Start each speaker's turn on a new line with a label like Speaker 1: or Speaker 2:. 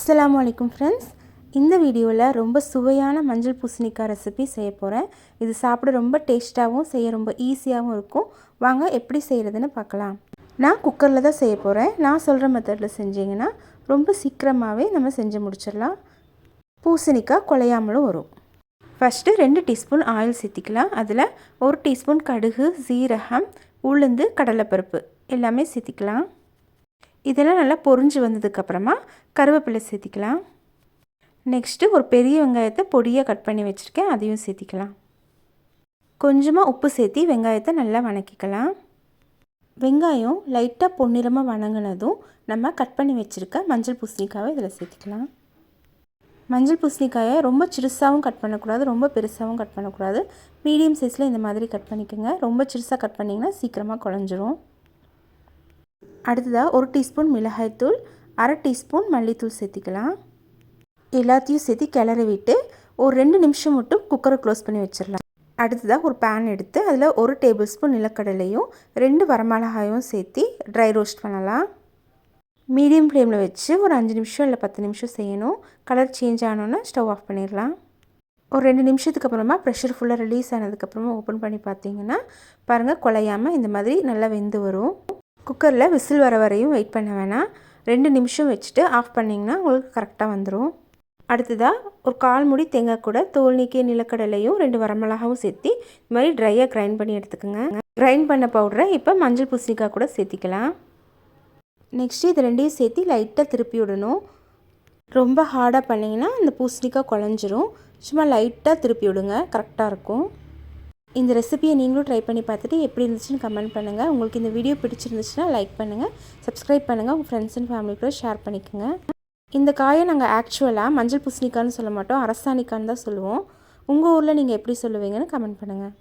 Speaker 1: அஸ்ஸலாமு அலைக்கும் ஃப்ரெண்ட்ஸ். இந்த வீடியோவில் ரொம்ப சுவையான மஞ்சள் பூசணிக்காய் ரெசிபி செய்ய போகிறேன். இது சாப்பிட ரொம்ப டேஸ்ட்டாகவும் செய்ய ரொம்ப ஈஸியாகவும் இருக்கும். வாங்க எப்படி செய்கிறதுன்னு பார்க்கலாம். நான் குக்கரில் தான் செய்ய போகிறேன். நான் சொல்கிற மெத்தடில் செஞ்சிங்கன்னா ரொம்ப சீக்கிரமாகவே நம்ம செஞ்சு முடிச்சிடலாம். பூசணிக்காய் குலையாமலும் வரும். ஃபஸ்ட்டு 2 டீஸ்பூன் ஆயில் சேர்த்திக்கலாம். அதில் 1 டீஸ்பூன் கடுகு, சீரகம், உளுந்து, கடலைப்பருப்பு எல்லாமே சேர்த்திக்கலாம். இதெல்லாம் நல்லா பொரிஞ்சு வந்ததுக்கப்புறமா கருவேப்பிலை சேர்த்திக்கலாம். நெக்ஸ்ட்டு ஒரு பெரிய வெங்காயத்தை பொடியாக கட் பண்ணி வச்சுருக்கேன், அதையும் சேர்த்திக்கலாம். கொஞ்சமாக உப்பு சேர்த்தி வெங்காயத்தை நல்லா வணக்கிக்கலாம். வெங்காயம் லைட்டாக பொன்னிறமாக வணங்கினதும் நம்ம கட் பண்ணி வச்சுருக்க மஞ்சள் பூசணிக்காயை இதில் சேர்த்திக்கலாம். மஞ்சள் பூசணிக்காயை ரொம்ப சிறுசாகவும் கட் பண்ணக்கூடாது, ரொம்ப பெருசாகவும் கட் பண்ணக்கூடாது. மீடியம் சைஸில் இந்த மாதிரி கட் பண்ணிக்கோங்க. ரொம்ப சிறுசாக கட் பண்ணிங்கன்னா சீக்கிரமாக குழஞ்சிரும். அடுத்ததாக 1 டீஸ்பூன் மிளகாய்த்தூள், 1/2 டீஸ்பூன் மல்லித்தூள் சேர்த்திக்கலாம். எல்லாத்தையும் சேர்த்து கிளறி விட்டு ஒரு 2 நிமிஷம் மட்டும் குக்கரை க்ளோஸ் பண்ணி வச்சிடலாம். அடுத்ததாக ஒரு பேன் எடுத்து அதில் 1 டேபிள் ஸ்பூன் நிலக்கடலையும் 2 வரமிளகாயும் சேர்த்து ட்ரை ரோஸ்ட் பண்ணலாம். மீடியம் ஃப்ளேமில் வச்சு ஒரு 5 நிமிஷம் இல்லை 10 நிமிஷம் செய்யணும். கலர் சேஞ்ச் ஆனோன்னா ஸ்டவ் ஆஃப் பண்ணிடலாம். ஒரு 2 நிமிஷத்துக்கு அப்புறமா ப்ரெஷர் ஃபுல்லாக ரிலீஸ் ஆனதுக்கப்புறமா ஓப்பன் பண்ணி பார்த்தீங்கன்னா பாருங்கள், குலையாமல் இந்த மாதிரி நல்லா வெந்து வரும். குக்கரில் விசில் வர வரையும் வெயிட் பண்ண வேணாம். 2 நிமிஷம் வச்சுட்டு ஆஃப் பண்ணிங்கன்னா உங்களுக்கு கரெக்டாக வந்துடும். அடுத்ததாக ஒரு 1/4 மூடி தேங்காய் கூட தோல் நீக்கிய நிலக்கடலையும் 2 வரமிளகாவும் சேர்த்து இந்த மாதிரி ட்ரையாக கிரைண்ட் பண்ணி எடுத்துக்கோங்க. கிரைண்ட் பண்ண பவுடரை இப்போ மஞ்சள் பூசணிக்காய் கூட சேர்த்திக்கலாம். நெக்ஸ்ட்டு இது 2ஐயும் சேர்த்து லைட்டாக திருப்பி விடணும். ரொம்ப ஹார்டாக பண்ணிங்கன்னா அந்த பூசணிக்காய் குழஞ்சிரும். சும்மா லைட்டாக திருப்பி விடுங்க, கரெக்டாக இருக்கும். இந்த ரெசிபியை நீங்களும் ட்ரை பண்ணி பார்த்துட்டு எப்படி இருந்துச்சுன்னு கமெண்ட் பண்ணுங்கள். உங்களுக்கு இந்த வீடியோ பிடிச்சிருந்துச்சுன்னா லைக் பண்ணுங்கள், சப்ஸ்கிரைப் பண்ணுங்கள், உங்கள் ஃப்ரெண்ட்ஸ் அண்ட் ஃபேமிலி கூட ஷேர் பண்ணிக்கோங்க. இந்த காயை நாங்கள் ஆக்சுவலாக மஞ்சள் பூசணிக்கான்னு சொல்ல மாட்டோம், அரசாணிக்கான்னு தான் சொல்லுவோம். உங்கள் ஊரில் நீங்கள் எப்படி சொல்லுவீங்கன்னு கமெண்ட் பண்ணுங்கள்.